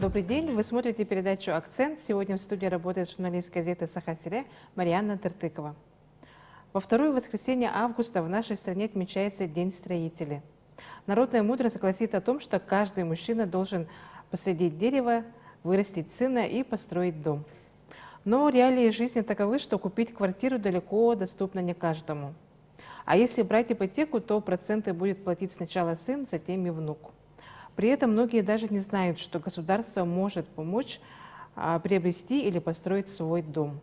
Добрый день, вы смотрите передачу «Акцент». Сегодня в студии работает журналист газеты «Саха-Сире» Марьяна Тыртыкова. Во второе воскресенье августа в нашей стране отмечается День строителей. Народная мудрость гласит о том, что каждый мужчина должен посадить дерево, вырастить сына и построить дом. Но реалии жизни таковы, что купить квартиру далеко доступно не каждому. А если брать ипотеку, то проценты будет платить сначала сын, затем и внук. При этом многие даже не знают, что государство может помочь приобрести или построить свой дом.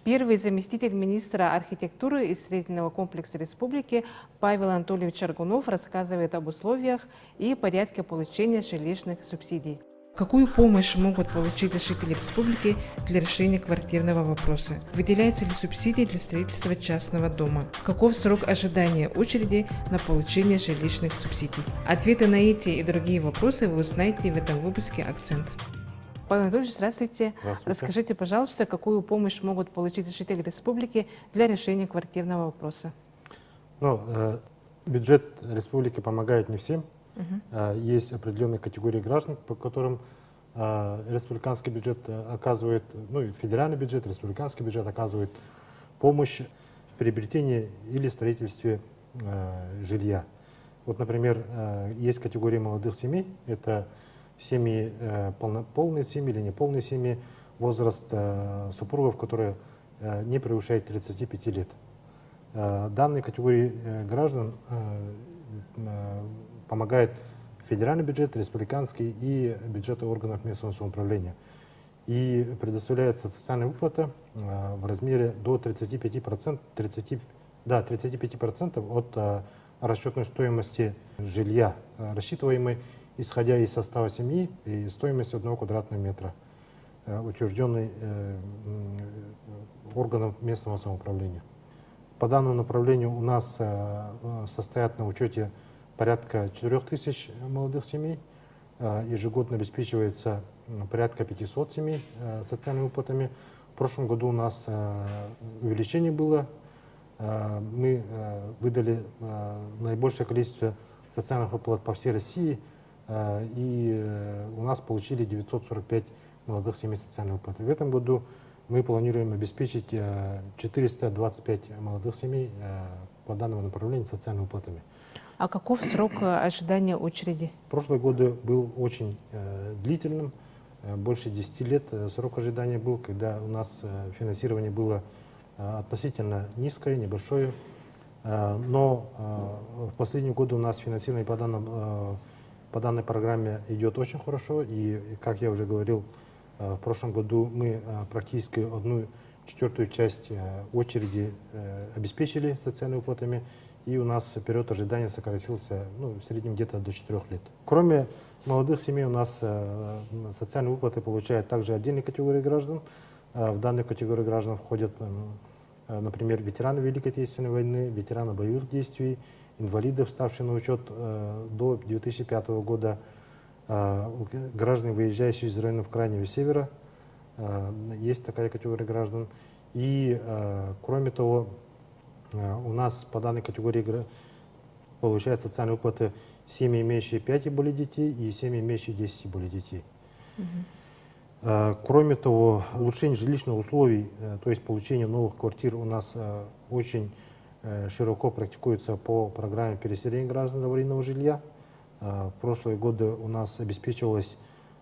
Первый заместитель министра архитектуры и строительного комплекса республики Павел Анатольевич Аргунов рассказывает об условиях и порядке получения жилищных субсидий. Какую помощь могут получить жители республики для решения квартирного вопроса? Выделяются ли субсидии для строительства частного дома? Каков срок ожидания очереди на получение жилищных субсидий? Ответы на эти и другие вопросы вы узнаете в этом выпуске «Акцент». Павел Анатольевич, здравствуйте. Здравствуйте. Расскажите, пожалуйста, какую помощь могут получить жители республики для решения квартирного вопроса? Бюджет республики помогает не всем. Есть определенные категории граждан, по которым республиканский бюджет оказывает, федеральный бюджет, республиканский бюджет оказывает помощь в приобретении или строительстве жилья. Вот, например, есть категория молодых семей, это семьи, полные семьи или неполные семьи, возраст супругов, которые не превышает 35 лет. Данной категории граждан помогает федеральный бюджет, республиканский и бюджеты органов местного самоуправления. И предоставляется социальная выплата в размере до 35%, 35% от расчетной стоимости жилья, рассчитываемой исходя из состава семьи и стоимости 1 квадратного метра, утвержденной органом местного самоуправления. По данному направлению у нас состоят на учете порядка 4000 молодых семей. Ежегодно обеспечивается порядка 500 семей социальными выплатами. В прошлом году у нас увеличение было. Мы выдали наибольшее количество социальных выплат по всей России. И у нас получили 945 молодых семей социальные выплаты. В этом году мы планируем обеспечить 425 молодых семей по данному направлению социальными выплатами. А каков срок ожидания очереди? Прошлый год был очень длительным, больше 10 лет срок ожидания был, когда у нас финансирование было относительно низкое, небольшое. Но в последние годы у нас финансирование по данной программе идет очень хорошо. И, как я уже говорил, в прошлом году мы практически 1/4 часть очереди обеспечили социальными выплатами. И у нас период ожидания сократился в среднем где-то до 4 лет. Кроме молодых семей у нас социальные выплаты получают также отдельные категории граждан. В данную категорию граждан входят, например, ветераны Великой Отечественной войны, ветераны боевых действий, инвалиды, вставшие на учет до 2005 года, граждане, выезжающие из районов Крайнего Севера. Есть такая категория граждан. И, кроме того, у нас по данной категории получают социальные выплаты семьи, имеющие 5 и более детей, и семьи, имеющие 10 и более детей. Кроме того, улучшение жилищных условий, то есть получение новых квартир у нас очень широко практикуется по программе переселения граждан аварийного жилья. В прошлые годы у нас обеспечивалось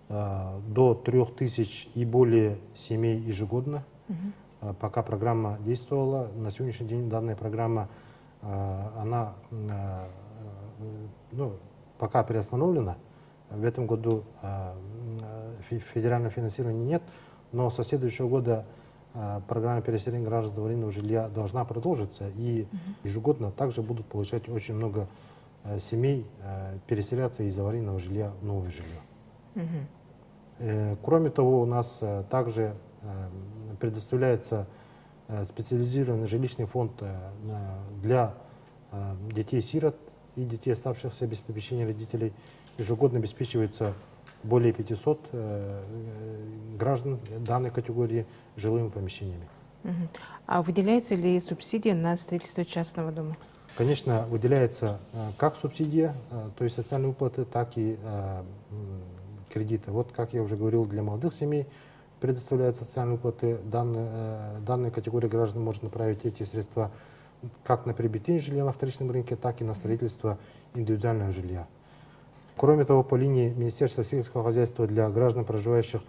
до 3000 и более семей ежегодно. Пока программа действовала, на сегодняшний день данная программа, она пока приостановлена. В этом году федерального финансирования нет, но со следующего года программа переселения граждан аварийного жилья должна продолжиться, и ежегодно также будут получать очень много семей переселяться из аварийного жилья в новое жилье. Кроме того, у нас также предоставляется специализированный жилищный фонд для детей-сирот и детей, оставшихся без попечения родителей. Ежегодно обеспечивается более 500 граждан данной категории жилыми помещениями. Мгм. А выделяется ли субсидия на строительство частного дома? Конечно, выделяется как субсидия, то есть социальные выплаты, так и кредиты. Вот, как я уже говорил, для молодых семей предоставляют социальные выплаты. Данная категория граждан может направить эти средства как на приобретение жилья на вторичном рынке, так и на строительство индивидуального жилья. Кроме того, по линии Министерства сельского хозяйства для граждан, проживающих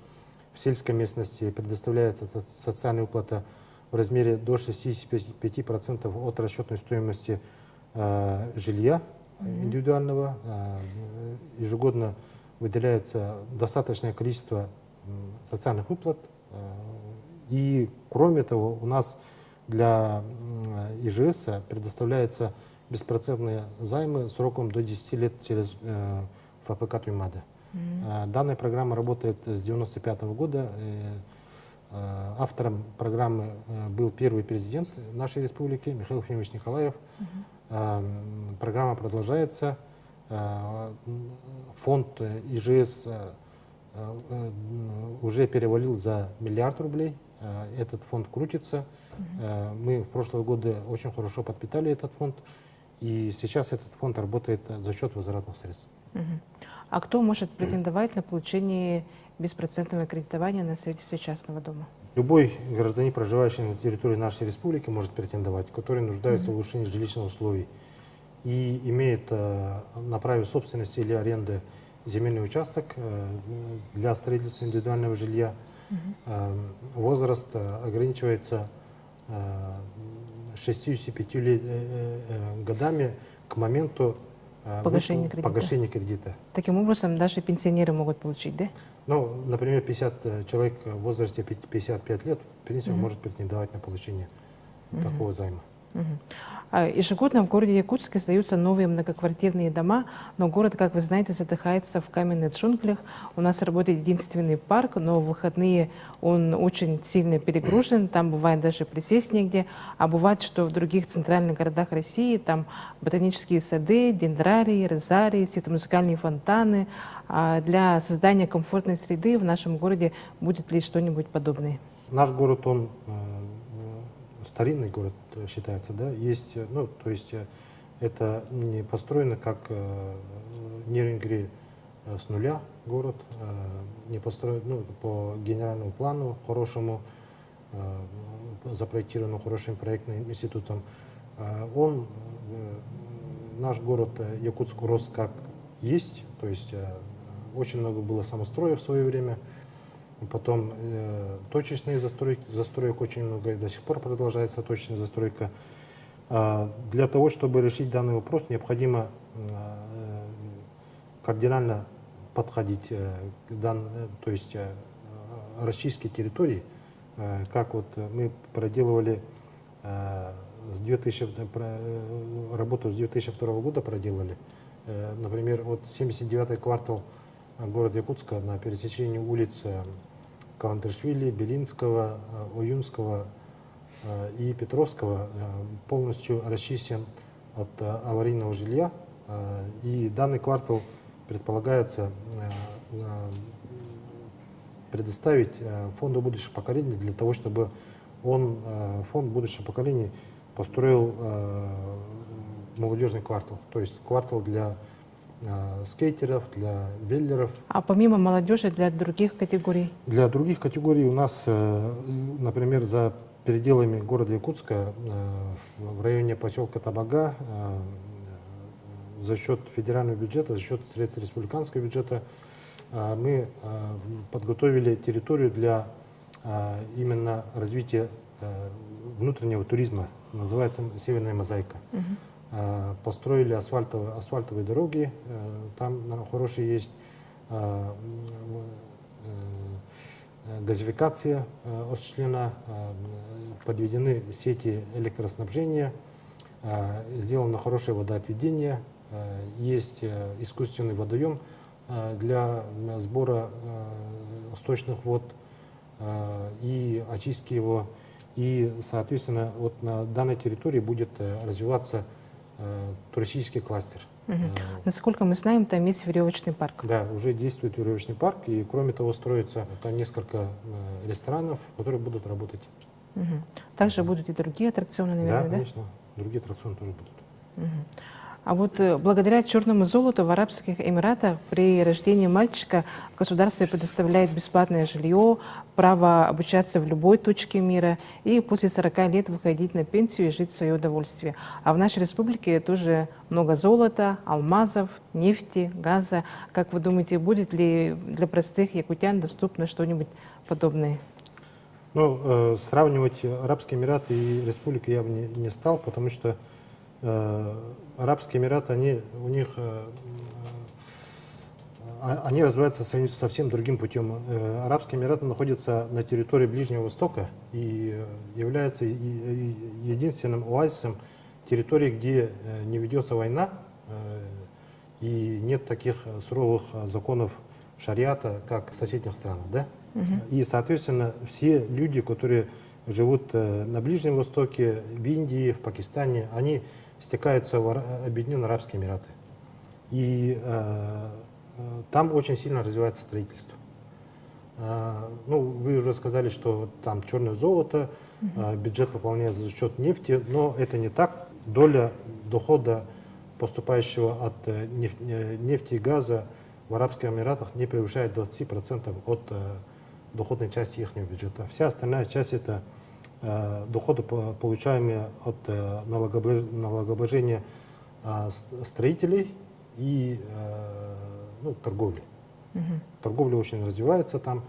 в сельской местности, предоставляется социальная выплата в размере до 65% от расчетной стоимости жилья индивидуального. Ежегодно выделяется достаточное количество социальных выплат. И кроме того, у нас для ИЖС предоставляются беспроцентные займы сроком до 10 лет через ФПК Туймада. Данная программа работает с 1995 года. Автором программы был первый президент нашей республики Михаил Ефимович Николаев. Программа продолжается. Фонд ИЖС уже перевалил за миллиард рублей. Этот фонд крутится. Мы в прошлые годы очень хорошо подпитали этот фонд. И сейчас этот фонд работает за счет возвратных средств. А кто может претендовать на получение беспроцентного кредитования на строительство частного дома? Любой гражданин, проживающий на территории нашей республики, может претендовать, который нуждается в улучшении жилищных условий и имеет на праве собственности или аренды земельный участок для строительства индивидуального жилья. Возраст ограничивается 65 годами к моменту погашения кредита. Таким образом, даже пенсионеры могут получить, да? Ну, например, 50 человек в возрасте 55 лет, в принципе, может претендовать на получение такого займа. Ежегодно в городе Якутске создаются новые многоквартирные дома, но город, как вы знаете, задыхается в каменных джунглях. У нас работает единственный парк, но в выходные он очень сильно перегружен, там бывает даже присесть негде, а бывает, что в других центральных городах России там ботанические сады, дендрарии, розарии, светомузыкальные фонтаны. Для создания комфортной среды в нашем городе будет ли что-нибудь подобное? Наш город, он старинный город считается, да, есть, ну, то есть это не построено как Нерюнгри с нуля город, не построен, ну, по генеральному плану хорошему, запроектированному хорошим проектным институтом. Наш город Якутск рос как есть, то есть очень много было самостроев в свое время. Потом точечные застроек очень много, и до сих пор продолжается точечная застройка. Для того, чтобы решить данный вопрос, необходимо кардинально подходить то есть расчистке территорий, как вот мы проделывали работу с 2002 года проделали. Например, вот 79-й квартал города Якутска на пересечении улиц Калантершвили, Белинского, Уюнского и Петровского полностью расчищен от аварийного жилья. И данный квартал предполагается предоставить фонду будущих поколений для того, чтобы фонд будущих поколений построил молодежный квартал, то есть квартал для скейтеров, для веллеров. А помимо молодежи, для других категорий? Для других категорий у нас, например, за пределами города Якутска, в районе поселка Табага, за счет федерального бюджета, за счет средств республиканского бюджета, мы подготовили территорию для именно развития внутреннего туризма. Называется «Северная мозаика». Построили асфальтовые дороги, там хорошие есть, газификация осуществлена, подведены сети электроснабжения, сделано хорошее водоотведение, есть искусственный водоем для сбора сточных вод и очистки его. И, соответственно, вот на данной территории будет развиваться туристический кластер. Насколько мы знаем, там есть веревочный парк. Да, уже действует веревочный парк, и кроме того строится там несколько ресторанов, которые будут работать. Мгм. Также будут и другие аттракционы, наверное, Да, да? конечно, другие аттракционы тоже будут. Мгм. А вот благодаря черному золоту в Арабских Эмиратах при рождении мальчика государство предоставляет бесплатное жилье, право обучаться в любой точке мира и после 40 лет выходить на пенсию и жить в свое удовольствие. А в нашей республике тоже много золота, алмазов, нефти, газа. Как вы думаете, будет ли для простых якутян доступно что-нибудь подобное? Ну, сравнивать Арабские Эмираты и республику я бы не стал, потому что Арабские Эмираты, они развиваются совсем другим путем. Арабские Эмираты находятся на территории Ближнего Востока и являются единственным оазисом территории, где не ведется война и нет таких суровых законов шариата, как в соседних странах, да? И, соответственно, все люди, которые живут на Ближнем Востоке, в Индии, в Пакистане, они стекаются в Объединенные Арабские Эмираты. И там очень сильно развивается строительство. Ну, вы уже сказали, что там черное золото, бюджет пополняется за счет нефти, но это не так. Доля дохода, поступающего от нефти и газа в Арабских Эмиратах, не превышает 20% от доходной части их бюджета. Вся остальная часть — это доходы, получаемые от налогообложения строителей и торговли. Торговля очень развивается там,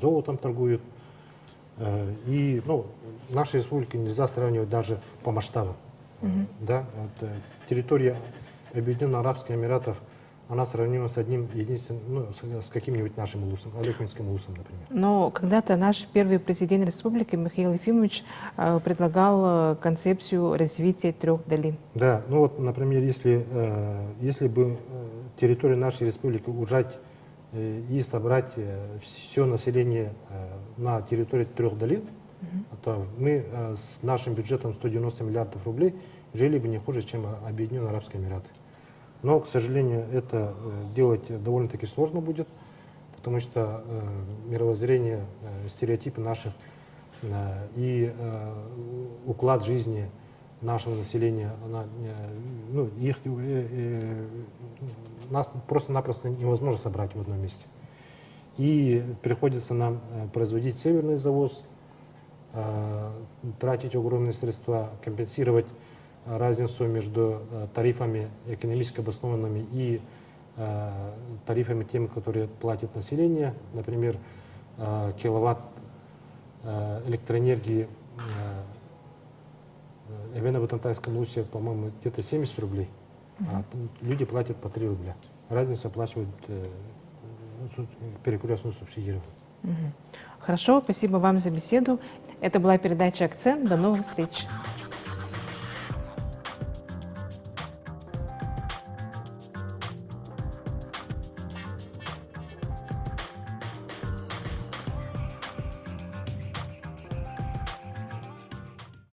золотом торгуют. И нашей республикой нельзя сравнивать даже по масштабам. Да? Территория Объединенных Арабских Эмиратов, она сравнима с одним единственным, с каким-нибудь нашим улусом, Алекминским улусом, например. Но когда-то наш первый президент республики Михаил Ефимович предлагал концепцию развития 3 долин. Да, например, если бы территорию нашей республики ужать и собрать все население на территории 3 долин, то мы с нашим бюджетом 190 миллиардов рублей жили бы не хуже, чем Объединенные Арабские Эмираты. Но, к сожалению, это делать довольно-таки сложно будет, потому что мировоззрение, стереотипы наших и уклад жизни нашего населения, нас просто-напросто невозможно собрать в одном месте. И приходится нам производить северный завоз, тратить огромные средства, компенсировать разницу между тарифами экономически обоснованными и тарифами теми, которые платит население. Например, киловатт электроэнергии в Эвено-Батантайском улусе, по-моему, где-то 70 рублей, а люди платят по 3 рубля. Разницу оплачивают перекрестное субсидирование. Хорошо, спасибо вам за беседу. Это была передача «Акцент». До новых встреч.